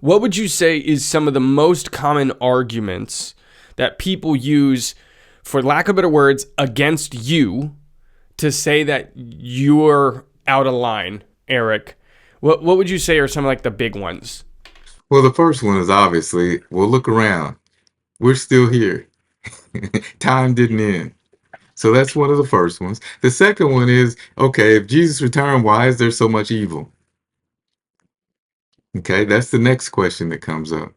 What would you say is some of the most common arguments that people use, for lack of better words, against you to say that you're out of line, Eric? What would you say are some of like the big ones? Well, the first one is obviously, well, look around. We're still here. Time didn't end. So that's one of the first ones. The second one is, okay, if Jesus returned, why is there so much evil? Okay, that's the next question that comes up.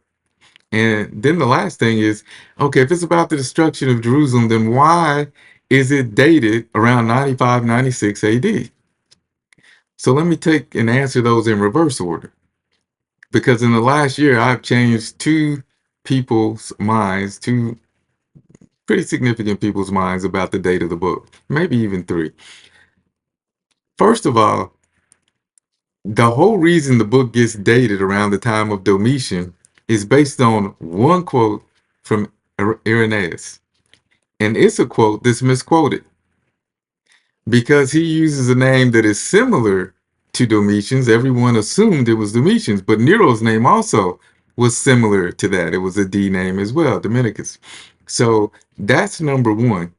And then the last thing is, okay, if it's about the destruction of Jerusalem, then why is it dated around 95, 96 AD? So let me take and answer those in reverse order. Because in the last year, I've changed two people's minds, two pretty significant people's minds about the date of the book, maybe even three. First of all, the whole reason the book gets dated around the time of Domitian is based on one quote from Irenaeus. And it's a quote that's misquoted because he uses a name that is similar to Domitian's. Everyone assumed it was Domitian's, but Nero's name also was similar to that. It was a D name as well, Dominicus. So that's number one.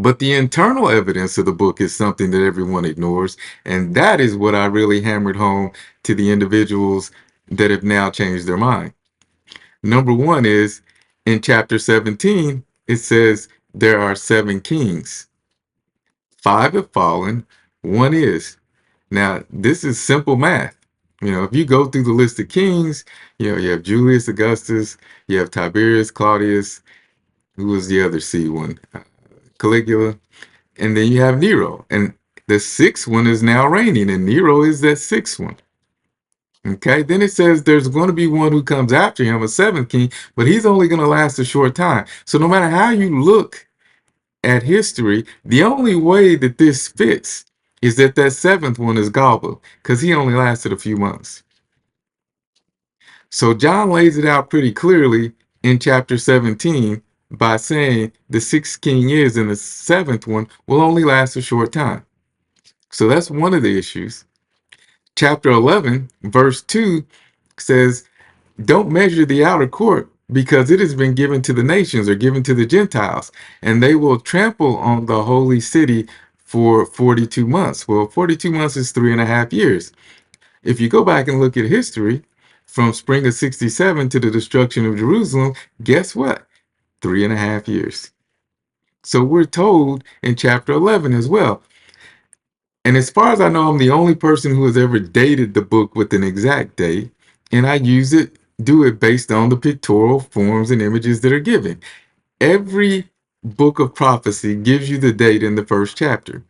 But the internal evidence of the book is something that everyone ignores. And that is what I really hammered home to the individuals that have now changed their mind. Number one is in chapter 17, it says there are 7 kings. 5 have fallen, one is. Now, this is simple math. If you go through the list of kings, you have Julius Augustus, you have Tiberius, Claudius, who was the other C one? Caligula, and then you have Nero. And the sixth one is now reigning, and Nero is that sixth one. Okay, then it says there's going to be one who comes after him, a seventh king, but he's only going to last a short time. So no matter how you look at history, the only way that this fits is that that seventh one is Galba, because he only lasted a few months. So John lays it out pretty clearly in chapter 17 by saying the sixth king is and the seventh one will only last a short time. So that's one of the issues. Chapter 11, verse 2 says, don't measure the outer court because it has been given to the nations or given to the Gentiles, and they will trample on the holy city for 42 months. Well, 42 months is 3.5 years. If you go back and look at history, from spring of 67 to the destruction of Jerusalem, guess what? 3.5 years. So we're told in chapter 11 as well. And as far as I know, I'm the only person who has ever dated the book with an exact date. And I do it based on the pictorial forms and images that are given. Every book of prophecy gives you the date in the first chapter.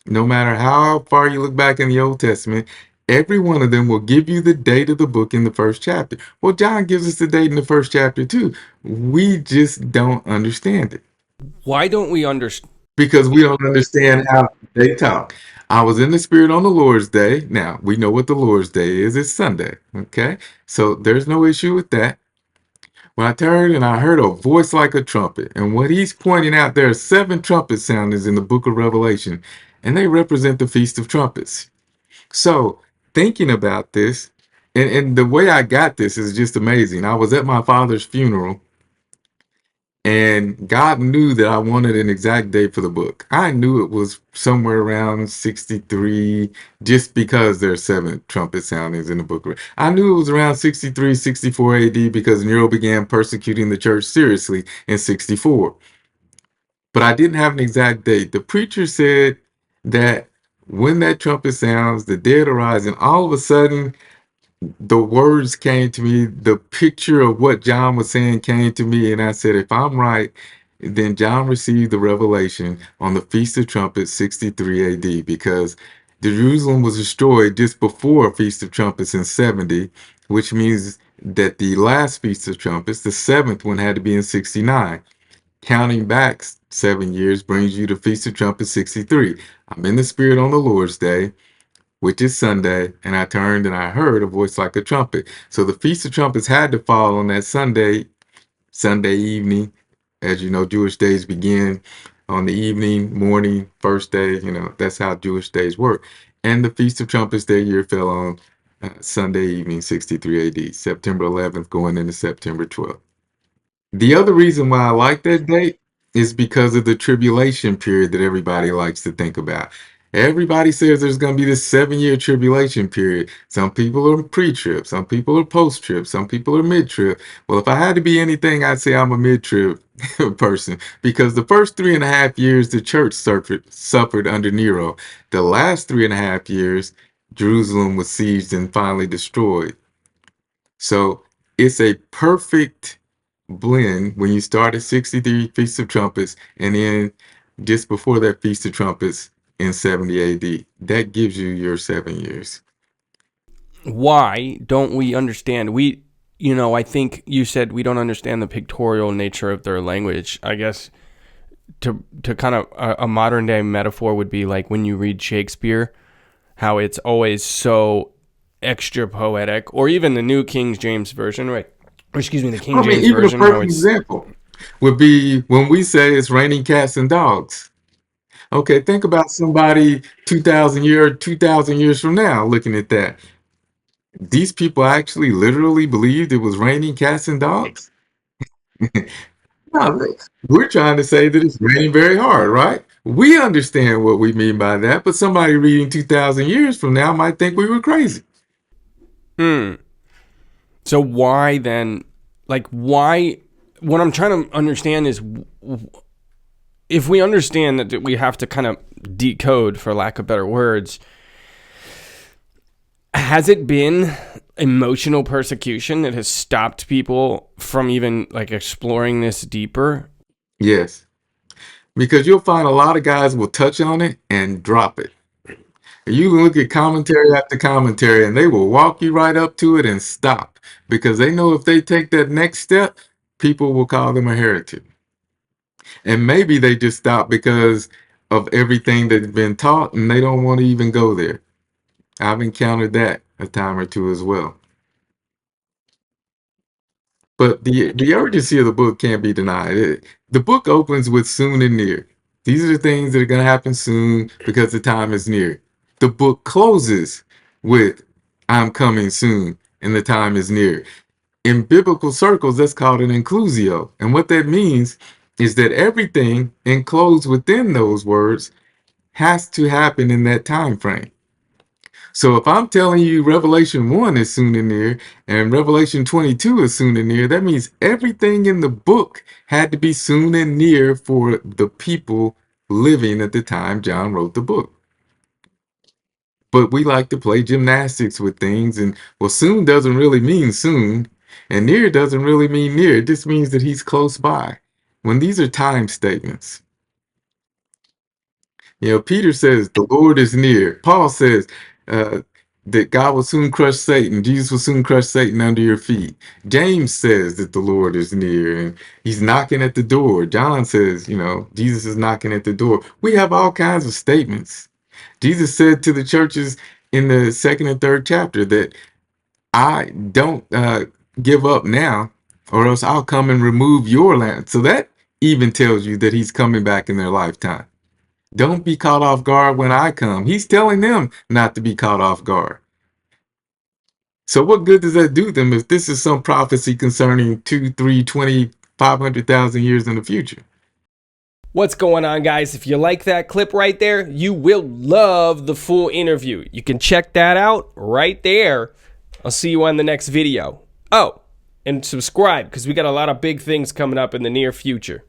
No matter how far you look back in the Old Testament, every one of them will give you the date of the book in the first chapter. Well, John gives us the date in the first chapter too. We just don't understand it Why don't we understand? because we don't understand how they talk. I was in the spirit on the Lord's Day. Now, we know what the Lord's Day is. It's Sunday. Okay. So there's no issue with that. When I turned and I heard a voice like a trumpet. And what he's pointing out, there are 7 trumpet soundings in the book of Revelation, and they represent the Feast of Trumpets. So thinking about this, and the way I got this is just amazing. I was at my father's funeral, and God knew that I wanted an exact date for the book. I knew it was somewhere around 63, just because there's 7 trumpet soundings in the book. I knew it was around 63, 64 AD because Nero began persecuting the church seriously in 64. But I didn't have an exact date. The preacher said that when that trumpet sounds, the dead arise, and all of a sudden, the words came to me, the picture of what John was saying came to me, and I said, if I'm right, then John received the revelation on the Feast of Trumpets, 63 AD, because Jerusalem was destroyed just before Feast of Trumpets in 70, which means that the last Feast of Trumpets, the 7th one, had to be in 69. Counting back 7 years brings you to Feast of Trumpets 63. I'm in the Spirit on the Lord's Day, which is Sunday, and I turned and I heard a voice like a trumpet. So the Feast of Trumpets had to fall on that Sunday evening. As you know, Jewish days begin on the evening, morning, first day. That's how Jewish days work. And the Feast of Trumpets that year fell on Sunday evening, 63 AD, September 11th, going into September 12th. The other reason why I like that date is because of the tribulation period that everybody likes to think about. Everybody says there's going to be this 7-year tribulation period. Some people are pre-trib, some people are post-trib, some people are mid-trib. Well, if I had to be anything, I'd say I'm a mid-trib person, because the first 3.5 years the church suffered under Nero. The last 3.5 years, Jerusalem was sieged and finally destroyed. So it's a perfect blend when you start at 63 Feast of Trumpets and then just before that Feast of Trumpets in 70 AD. That gives you your 7 years. Why don't we understand? I think you said we don't understand the pictorial nature of their language. I guess to kind of a modern day metaphor would be like when you read Shakespeare, how it's always so extra poetic, or even the New King James Version, right? Or excuse me, the King James Even Version. a perfect example would be when we say it's raining cats and dogs. Okay, think about somebody 2,000 years from now looking at that. These people actually literally believed it was raining cats and dogs? No, we're trying to say that it's raining very hard, right? We understand what we mean by that, but somebody reading 2,000 years from now might think we were crazy. So why then, why, what I'm trying to understand is, if we understand that we have to kind of decode, for lack of better words, has it been emotional persecution that has stopped people from even exploring this deeper? Yes, because you'll find a lot of guys will touch on it and drop it. You can look at commentary after commentary and they will walk you right up to it and stop, because they know if they take that next step, people will call them a heretic. And maybe they just stop because of everything that's been taught and they don't want to even go there. I've encountered that a time or two as well. But the urgency of the book can't be denied. The book opens with soon and near. These are the things that are going to happen soon because the time is near. The book closes with I'm coming soon and the time is near. In biblical circles, that's called an inclusio. And what that means is that everything enclosed within those words has to happen in that time frame. So if I'm telling you Revelation 1 is soon and near and Revelation 22 is soon and near, that means everything in the book had to be soon and near for the people living at the time John wrote the book. But we like to play gymnastics with things, and well, soon doesn't really mean soon, and near doesn't really mean near. It just means that he's close by. When these are time statements. Peter says the Lord is near. Paul says that God will soon crush Satan. Jesus will soon crush Satan under your feet. James says that the Lord is near and he's knocking at the door. John says, Jesus is knocking at the door. We have all kinds of statements. Jesus said to the churches in the 2nd and 3rd chapter that I don't give up now, or else I'll come and remove your land. So that even tells you that he's coming back in their lifetime. Don't be caught off guard when I come. He's telling them not to be caught off guard. So what good does that do them if this is some prophecy concerning 2, 3, 20, 500,000 years in the future? What's going on, guys? If you like that clip right there, you will love the full interview. You can check that out right there. I'll see you on the next video. Oh, and subscribe, because we got a lot of big things coming up in the near future.